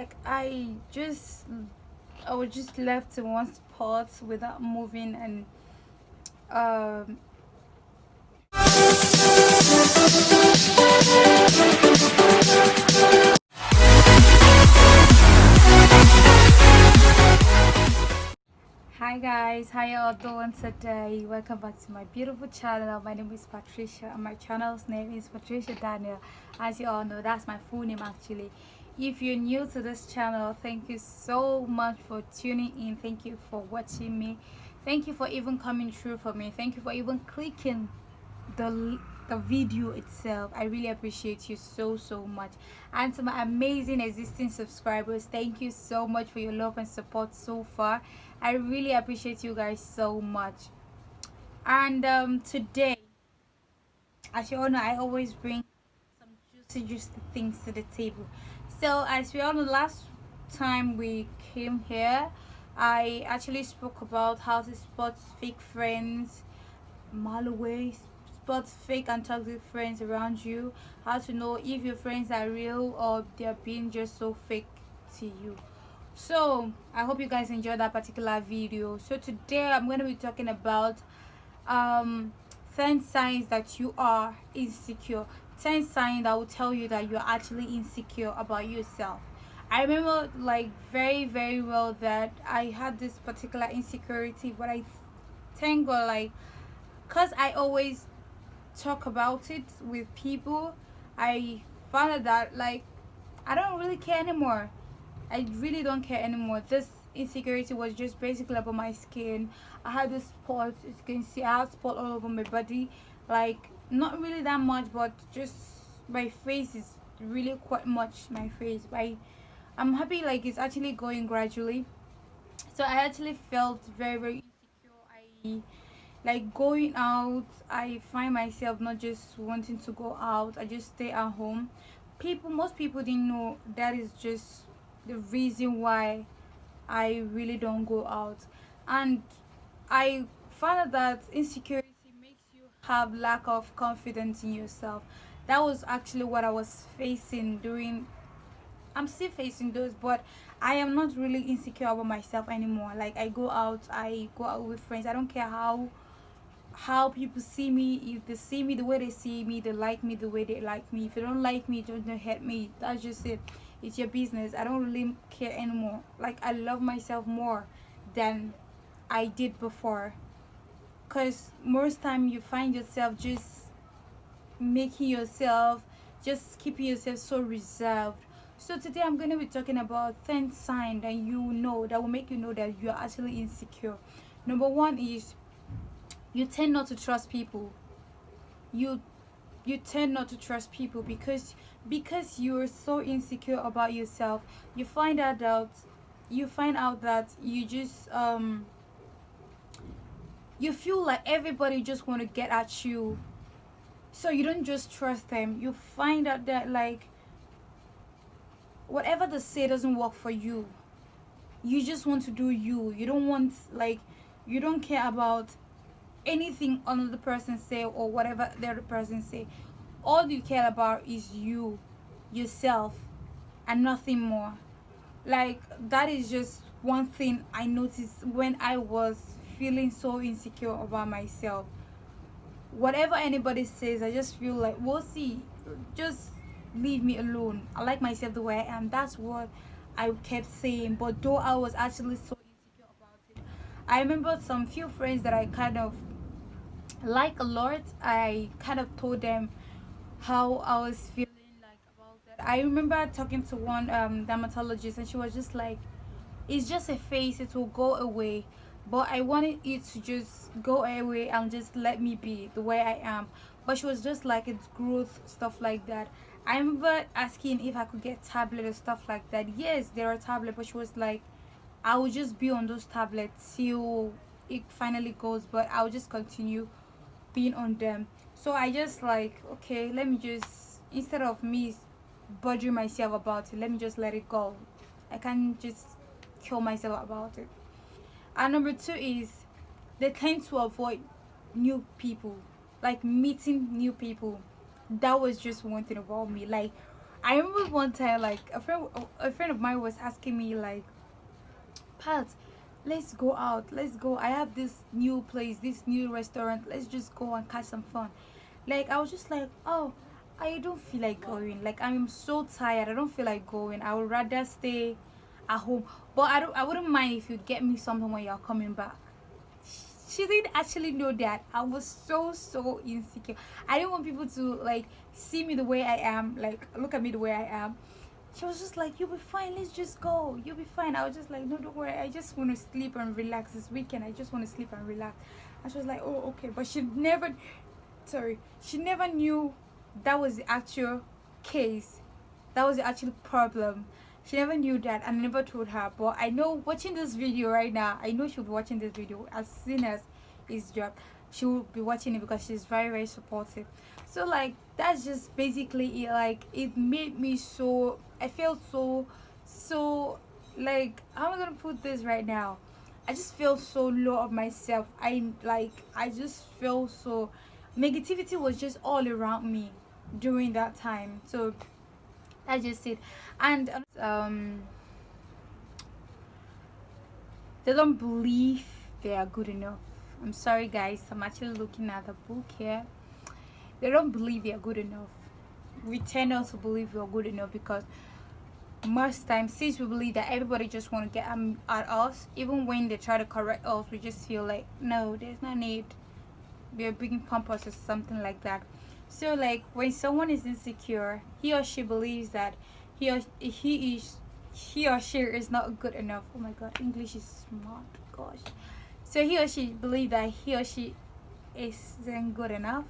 like I was just left in one spot without moving, and um hi guys, how y'all doing today? Welcome back to my beautiful channel. My name is Patricia and my channel's name is Patricia Daniel. As you all know, that's my full name actually. If you're new to this channel, thank you so much for tuning in. Thank you for watching me. Thank you for even coming through for me. Thank you for even clicking the the video itself. I really appreciate you so much. And to my amazing existing subscribers, thank you so much for your love and support so far. I really appreciate you guys so much. And today, as you all know, I always bring some juicy things to the table. So as we all know, last time we came here, I actually spoke about how to spot fake friends, mile away, spot fake and toxic friends around you, how to know if your friends are real or they're being just so fake to you. So I hope you guys enjoyed that particular video. So today I'm going to be talking about um 10 signs that you are insecure, 10 signs that will tell you that you're actually insecure about yourself. I remember like very well that I had this particular insecurity, but I thank God, like, because I always talk about it with people, I found out that like I don't really care anymore. I really don't care anymore. This insecurity was just basically about my skin. I had this spot, as you can see, I had spot all over my body. Like not really that much, but just my face is really quite much my face. I'm happy like it's actually going gradually. So I actually felt very insecure. I like going out, I find myself not just wanting to go out, I just stay at home. Most people didn't know that is just the reason why I really don't go out. And I found out that insecurity makes you have lack of confidence in yourself. That was actually what I was facing during. I'm still facing those, but I am not really insecure about myself anymore. Like I go out with friends. I don't care how people see me. If they see me the way they see me, they like me the way they like me. If they don't like me, don't hate me. That's just it. It's your business. I don't really care anymore. Like I love myself more than I did before. Cause most time you find yourself just making yourself, just keeping yourself so reserved. So today I'm going to be talking about 10 signs that you know that will make you know that you are actually insecure. Number one is you tend not to trust people. you you tend not to trust people because you're so insecure about yourself. You find out that you just you feel like everybody just want to get at you, so you don't just trust them. You find out that like whatever they say doesn't work for you. You just want to do you. You don't want, like, you don't care about anything another person say or whatever the other person say. All you care about is you, yourself, and nothing more. Like that is just one thing I noticed when I was feeling so insecure about myself. Whatever anybody says, I just feel like, we'll see, just leave me alone. I like myself the way I am. That's what I kept saying, but though I was actually so insecure about it. I remember some few friends that I kind of like a lot. I kind of told them how I was feeling like about that. I remember talking to one dermatologist, and she was just like, it's just a phase, it will go away. But I wanted it to just go away and just let me be the way I am. But she was just like, it's growth, stuff like that. I remember asking if I could get tablet or stuff like that. Yes, there are tablets, but she was like, I will just be on those tablets till it finally goes, but I'll just continue being on them. So I just like, okay, let me just, instead of me bothering myself about it, let me just let it go. I can't just kill myself about it. And number two is they tend to avoid new people, like meeting new people. That was just one thing about me. Like I remember one time, like a friend of mine was asking me like, Pat, let's go out, let's go, I have this new place, this new restaurant, let's just go and catch some fun. Like I was just like, oh, I don't feel like going, like I'm so tired, I don't feel like going, I would rather stay at home. But I wouldn't mind if you get me something when you're coming back. She didn't actually know that I was so insecure. I didn't want people to like see me the way I am, like look at me the way I am. She was just like, you'll be fine, let's just go, you'll be fine. I was just like, no, don't worry, I just want to sleep and relax this weekend, I just want to sleep and relax. And she was like, oh, okay. But she never knew that was the actual case, that was the actual problem. She never knew that, and I never told her. But I know, watching this video right now, I know she'll be watching this video as soon as it's dropped. She will be watching it because she's very supportive. So like that's just basically it. Like it made me so, I felt so like, how am I gonna put this right now? I just feel so low of myself. I just feel so, negativity was just all around me during that time. So that's just it. And they don't believe they are good enough. I'm sorry guys, I'm actually looking at the book here. They don't believe they are good enough. We tend not to believe we are good enough because most times, since we believe that everybody just want to get at us, even when they try to correct us, we just feel like, no, there's no need, we're being pompous or something like that. So like when someone is insecure, he or she believes that he or she is not good enough. Oh my god, English is smart, gosh. So he or she believe that he or she isn't good enough.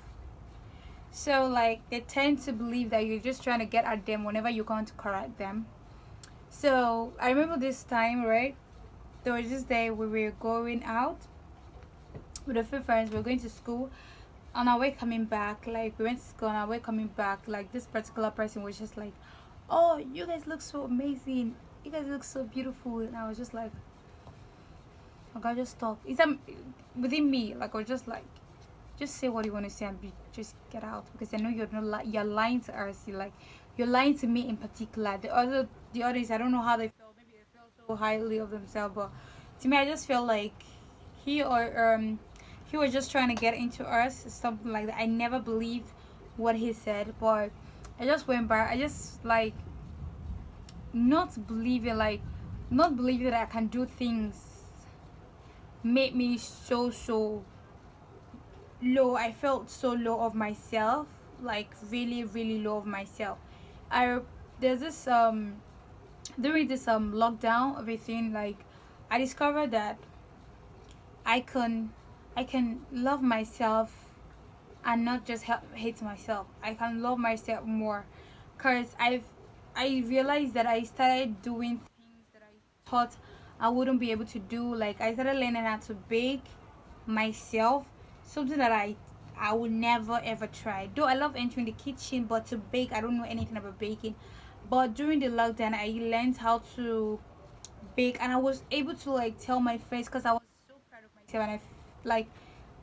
So like they tend to believe that you're just trying to get at them whenever you're going to correct them. So I remember this time, right? There was this day we were going out with a few friends. We were going to school. On our way coming back, like we went to school, on our way coming back, like this particular person was just like, oh, you guys look so amazing, you guys look so beautiful. And I was just like, oh god, just talk. It's within me, like I was just like, just say what you want to say and just get out, because I know you're not you're lying to us. You're lying to me in particular. The others, I don't know how they felt. Maybe they felt so highly of themselves, but to me, I just feel like he or he was just trying to get into us, something like that. I never believed what he said, but I just went by. I just like not believing, not believing that I can do things made me so low. I felt so low of myself, like really low of myself. I There's this during this lockdown, everything, like I discovered that I can I can love myself and not just hate myself. I can love myself more, cause I realized that I started doing things that I thought I wouldn't be able to do. Like I started learning how to bake myself, something that I would never ever try. Though I love entering the kitchen, but to bake, I don't know anything about baking. But during the lockdown, I learned how to bake, and I was able to like tell my friends, because I was so proud of myself. And like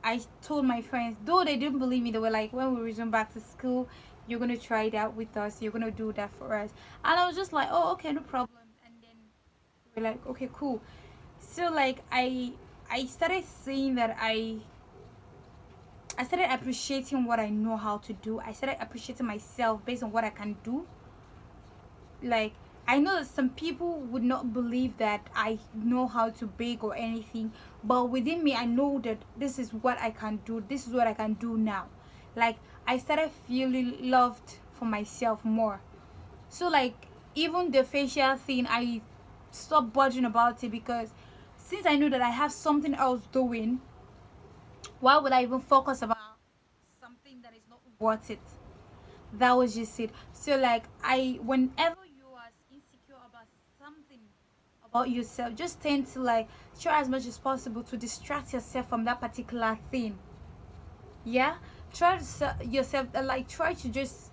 I told my friends, though they didn't believe me. They were like, when we resume back to school, you're gonna try that with us, you're gonna do that for us. And I was just like, oh, okay, no problem. And then we're like, okay, cool. So like I started seeing that I started appreciating what I know how to do. I started appreciating myself based on what I can do. Like I know that some people would not believe that I know how to bake or anything, but within me I know that this is what I can do. This is what I can do now. Like I started feeling loved for myself more. So like even the facial thing, I stopped budging about it, because since I know that I have something else doing, why would I even focus about something that is not worth it? That was just it. So like whenever you are insecure about something about yourself, just tend to like try as much as possible to distract yourself from that particular thing. Yeah, try to yourself, like try to just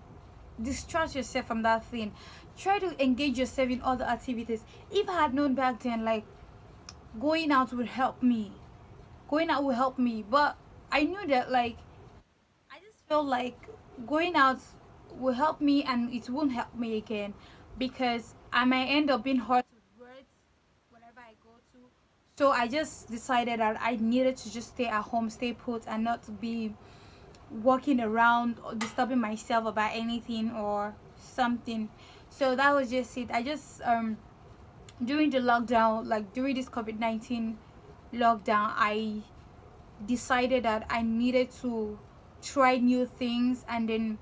distract yourself from that thing. Try to engage yourself in other activities. If I had known back then, like going out would help me, going out will help me. But I knew that like I just felt like going out will help me and it won't help me again, because I might end up being hurt with words whenever I go to. So I just decided that I needed to just stay at home, stay put, and not to be walking around or disturbing myself about anything or something. So that was just it. I just during the lockdown, like during this COVID-19 lockdown, I decided that I needed to try new things. And then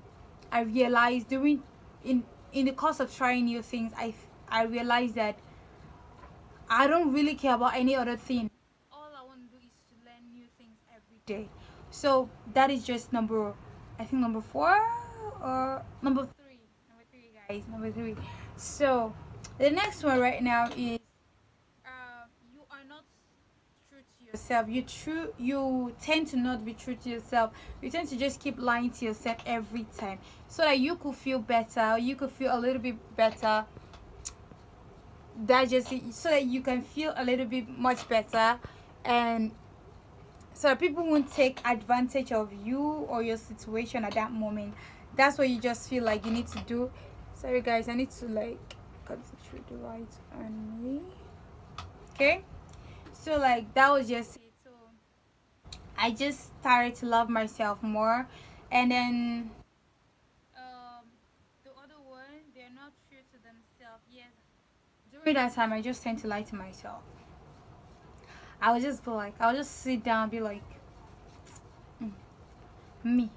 I realized during in the course of trying new things, I realized that I don't really care about any other thing. All I want to do is to learn new things every day. So that is just I think number four or number three. Number three, guys. Number three. So the next one right now is you are not true to yourself. You tend to not be true to yourself. You tend to just keep lying to yourself every time, so that you could feel better. You could feel a little bit better. That just so that you can feel a little bit much better, and so that people won't take advantage of you or your situation at that moment. That's what you just feel like you need to do. Sorry guys, I need to like concentrate the right on me. Okay, so like that was just it. So I just started to love myself more. And then the other one, they're not true to themselves. Yes, during that time I just tend to lie to myself. I would just be like, I'll just sit down and be like, me,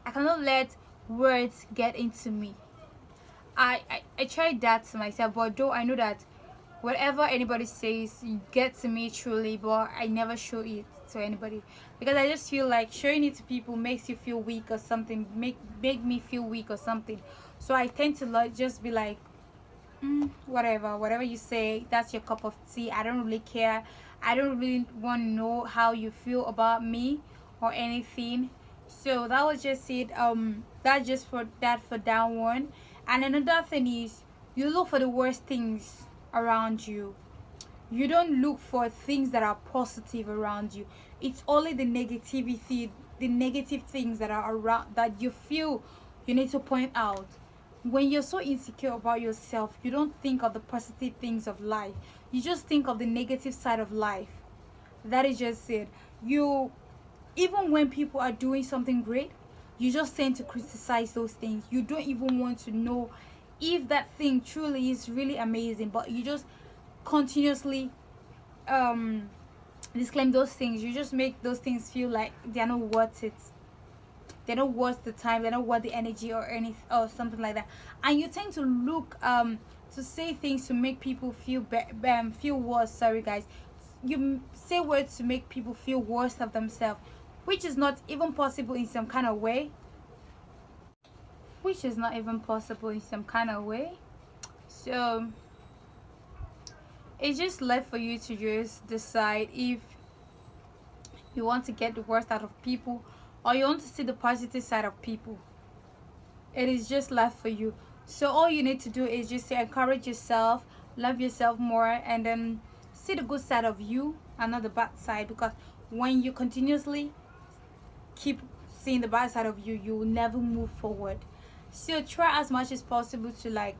I cannot let words get into me. I tried that to myself, but though I know that whatever anybody says gets to me truly, but I never show it to anybody, because I just feel like showing it to people makes you feel weak or something, make me feel weak or something. So I tend to just be like, whatever you say, that's your cup of tea. I don't really care. I don't really want to know how you feel about me or anything. So that was just it. That's just for that one. And another thing is, you look for the worst things around you. You don't look for things that are positive around you. It's only the negativity, the negative things that are around that you feel you need to point out. When you're so insecure about yourself, you don't think of the positive things of life. You just think of the negative side of life. That is just it. You, even when people are doing something great, you just tend to criticize those things. You don't even want to know if that thing truly is really amazing, but you just continuously um disclaim those things. You just make those things feel like they're not worth it. They're not worth the time. They're not worth the energy or anything or something like that. And you tend to look to say things to make people feel worse. Sorry guys, you say words to make people feel worse of themselves, which is not even possible in some kind of way. Which is not even possible in some kind of way. So it's just left for you to just decide if you want to get the worst out of people or you want to see the positive side of people. It is just left for you. So all you need to do is just to encourage yourself, love yourself more, and then see the good side of you and not the bad side. Because when you continuously keep seeing the bad side of you, you will never move forward. So try as much as possible to like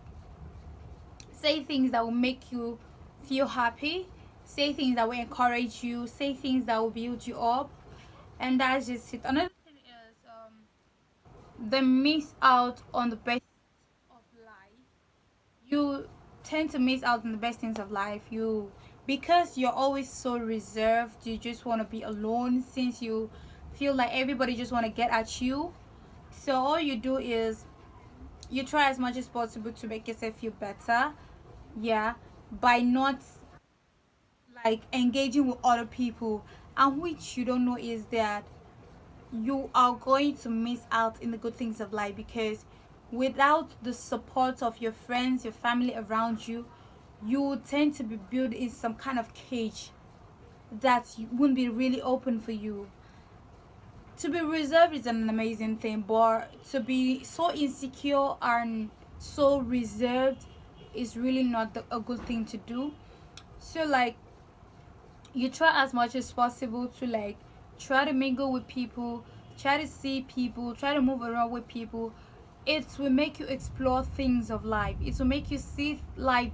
say things that will make you feel happy, say things that will encourage you, say things that will build you up. And that's just it. Another thing is they miss out on the best of life. You tend to miss out on the best things of life. You, because you're always so reserved, you just want to be alone, since you feel like everybody just want to get at you. So all you do is you try as much as possible to make yourself feel better, yeah, by not like engaging with other people. And which you don't know is that you are going to miss out in the good things of life, because without the support of your friends, your family around you, you tend to be built in some kind of cage that wouldn't be really open for you. To be reserved is an amazing thing, but to be so insecure and so reserved is really not a good thing to do. So like you try as much as possible to like try to mingle with people, try to see people, try to move around with people, it will make you explore things of life. It will make you see life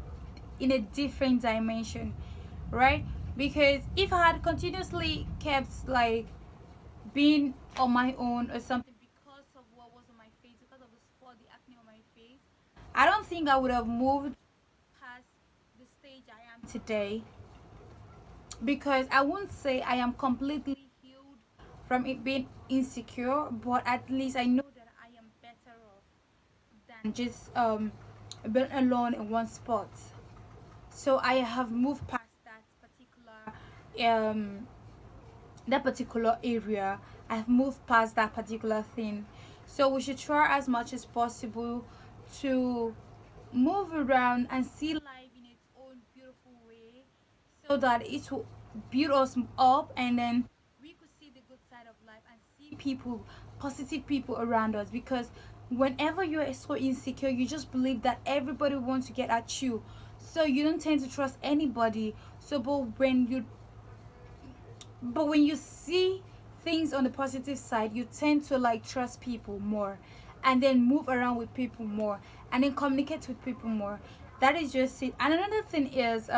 in a different dimension, right? Because if I had continuously kept like being on my own or something because of what was on my face, because of the spot, the acne on my face, I don't think I would have moved past the stage I am today. Because I won't say I am completely healed from it being insecure, but at least I know that I am better off than just being alone in one spot. So I have moved past um that particular area. I've moved past that particular thing. So we should try as much as possible to move around and see life in its own beautiful way, so that it will build us up, and then we could see the good side of life and see people, positive people around us. Because whenever you're so insecure, you just believe that everybody wants to get at you, so you don't tend to trust anybody. So but when you see things on the positive side, you tend to like trust people more, and then move around with people more, and then communicate with people more. That is just it. And another thing is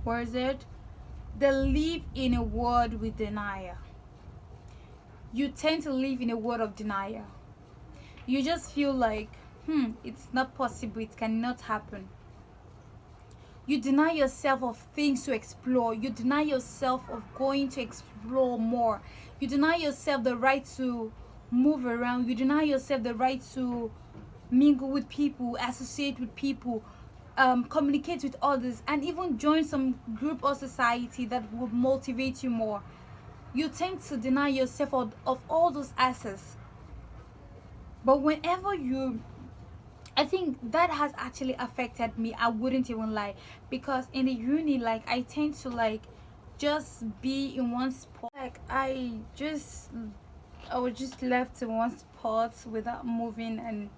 where is it, they live in a world with denial. You tend to live in a world of denial. You just feel like, it's not possible, it cannot happen. You deny yourself of things to explore. You deny yourself of going to explore more. You deny yourself the right to move around. You deny yourself the right to mingle with people, associate with people, communicate with others, and even join some group or society that will motivate you more. You tend to deny yourself of all those assets. But whenever you, I think that has actually affected me. I wouldn't even lie, because in the uni, like I tend to like just be in one spot. Like I was just left in one spot without moving, and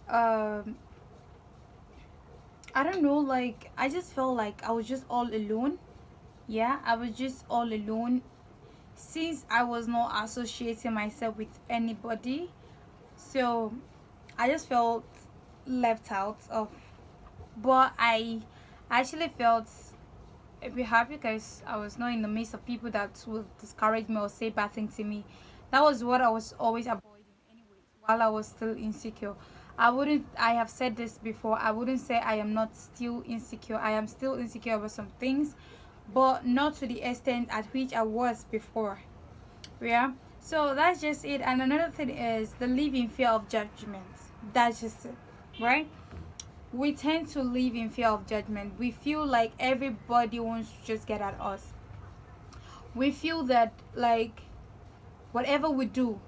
um, I don't know. Like I just felt like I was just all alone. Yeah, I was just all alone since I was not associating myself with anybody. So I just felt left out of. But I actually felt a bit happy because I was not in the midst of people that would discourage me or say bad things to me. That was what I was always avoiding, anyways, while I was still insecure. I have said this before, I wouldn't say I am not still insecure. I am still insecure about some things, but not to the extent at which I was before. Yeah. So that's just it. And another thing is the living fear of judgment. That's just it. Right? We tend to live in fear of judgment. We feel like everybody wants to just get at us. We feel that like whatever we do,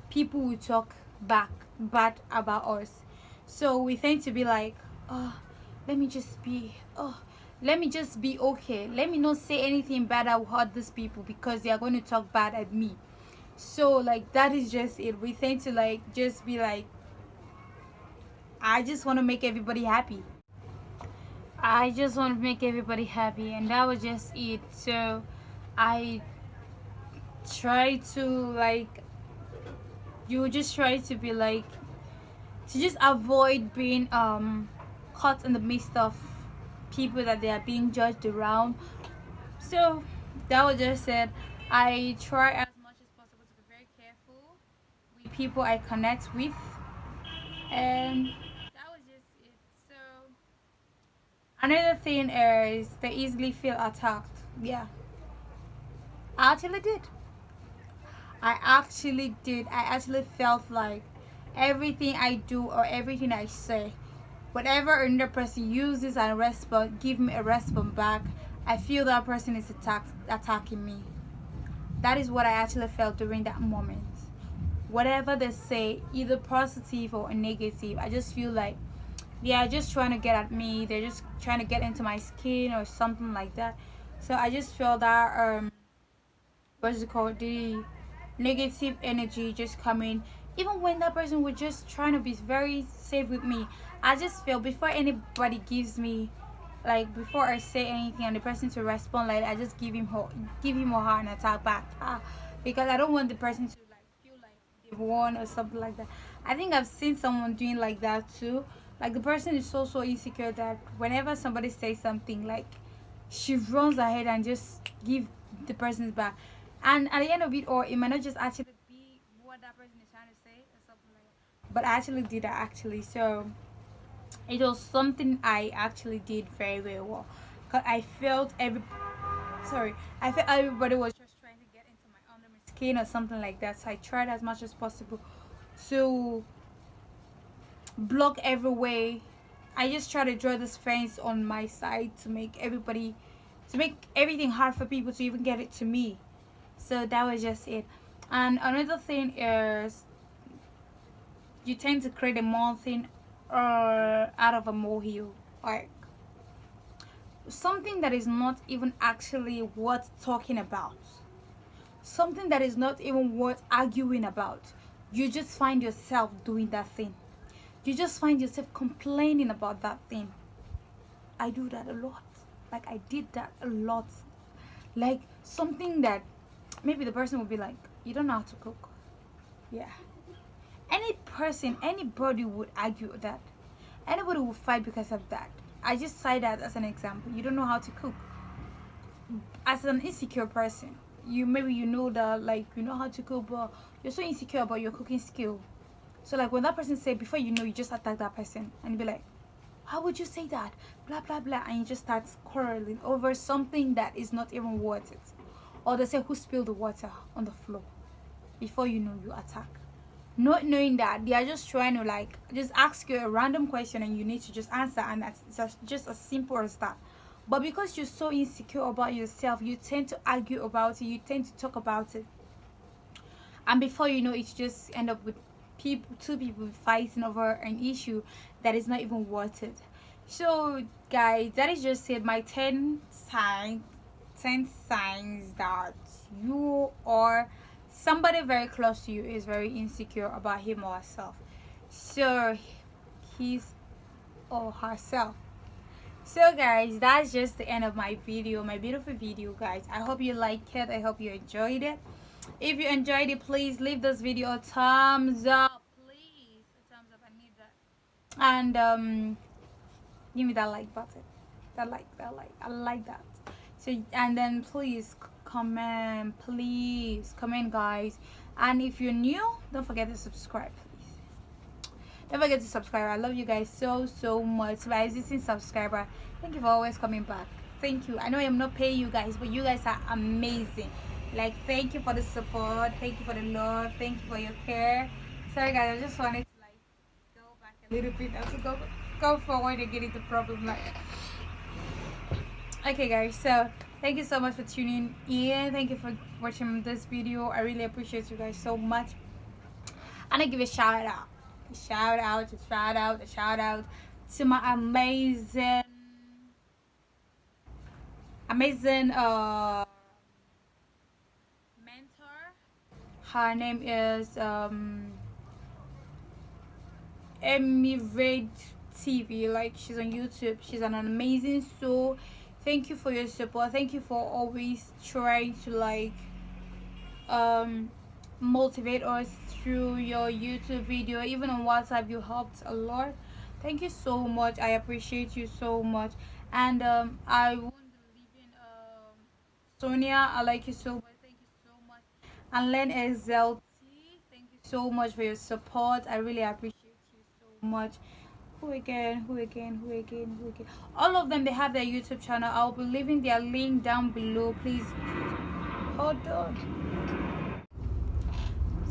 people will talk back bad about us. So we tend to be like, oh, let me just be oh let me just be okay. Let me not say anything bad that will hurt these people because they are going to talk bad at me. So like that is just it. We tend to like just be like, I just want to make everybody happy. I just want to make everybody happy, and that was just it. So I try to like, you just try to be like, to just avoid being caught in the midst of people that they are being judged around. So that was just it. I try as much as possible to be very careful with people I connect with, and that was just it. So another thing is they easily feel attacked. Yeah, I actually did. I actually felt like everything I do or everything I say, whatever another person uses and respond, give me a response back, I feel that person is attacking me. That is what I actually felt during that moment. Whatever they say, either positive or negative, I just feel like they are just trying to get at me. They're just trying to get into my skin or something like that. So I just feel that what's it called, the negative energy just coming, even when that person was just trying to be very safe with me. I just feel before anybody gives me, like before I say anything and the person to respond, like I just give him or her an attack back, because I don't want the person to like feel like they've won or something like that. I think I've seen someone doing like that too. Like the person is so insecure that whenever somebody says something, like she runs ahead and just give the person's back. And at the end of it, or it might not just actually be what that person is trying to say or something like that. But I actually did that actually. So it was something I actually did very well. Cause I felt everybody was just trying to get into my under my skin or something like that. So I tried as much as possible to block every way. I just try to draw this fence on my side to make everything hard for people to even get it to me. So that was just it. And another thing is you tend to create a mountain out of a molehill. Like something that is not even actually worth talking about, something that is not even worth arguing about, you just find yourself doing that thing. You just find yourself complaining about that thing. I do that a lot. Like I did that a lot. Like something that maybe the person would be like, you don't know how to cook. Yeah. Anybody would argue that. Anybody would fight because of that. I just cite that as an example. You don't know how to cook. As an insecure person, you know that, like, you know how to cook, but you're so insecure about your cooking skill. So like when that person say, before you know, you just attack that person and you be like, how would you say that? Blah blah blah, and you just start quarreling over something that is not even worth it. Or they say, who spilled the water on the floor? Before you know, you attack. Not knowing that they are just trying to like just ask you a random question and you need to just answer, and that's just as simple as that. But because you're so insecure about yourself, you tend to argue about it, you tend to talk about it, and before you know it, you just end up with two people fighting over an issue that is not even worth it. So guys, that is just it, my 10 signs that you or somebody very close to you is very insecure about him or herself. So his or herself. So guys, that's just the end of my video, my beautiful video, guys. I hope you liked it. I hope you enjoyed it. If you enjoyed it, please leave this video a thumbs up. Please, a thumbs up. I need that. And give me that like button. That like. I like that. So, and then please comment. Please comment, guys. And if you're new, don't forget to subscribe, please. Don't forget to subscribe. I love you guys so much. My existing subscriber, thank you for always coming back. Thank you. I know I'm not paying you guys, but you guys are amazing. Like, thank you for the support. Thank you for the love. Thank you for your care. Sorry guys, I just wanted to like go back a little bit now to go forward and get into problem like. Okay guys, so thank you so much for tuning in. Thank you for watching this video. I really appreciate you guys so much. And I give a shout out to my amazing mentor. Her name is Emmy Red TV. Like, she's on YouTube. She's an amazing soul. Thank you for your support. Thank you for always trying to like motivate us through your YouTube video. Even on WhatsApp, you helped a lot. Thank you so much. I appreciate you so much. And I won't be leaving Sonia. I like you so much. Thank you so much. And Len XLT, thank you so much for your support. I really appreciate you so much. Who again? All of them, they have their YouTube channel. I'll be leaving their link down below. Please hold on.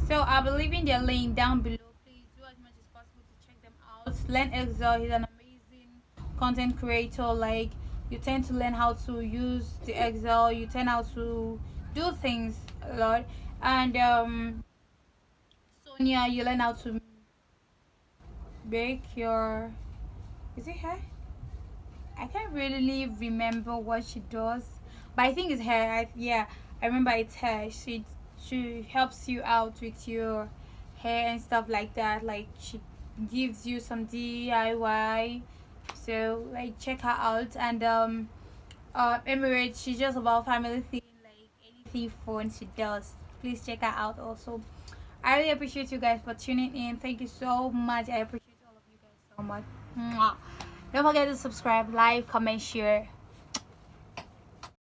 So I'll be leaving their link down below. Please do as much as possible to check them out. Len Excel, he's an amazing content creator. Like, you tend to learn how to use the Excel. You tend how to do things a lot. And Sonia, you learn how to bake your. Is it hair? I can't really remember what she does, but I think it's hair. Yeah, I remember it's hair. She helps you out with your hair and stuff like that. Like, she gives you some DIY. So like, check her out. And Emirates, she's just about family thing, like anything fun she does. Please check her out also. I really appreciate you guys for tuning in. Thank you so much. I appreciate all of you guys so much. Mwah. Don't forget to subscribe, like, comment, share.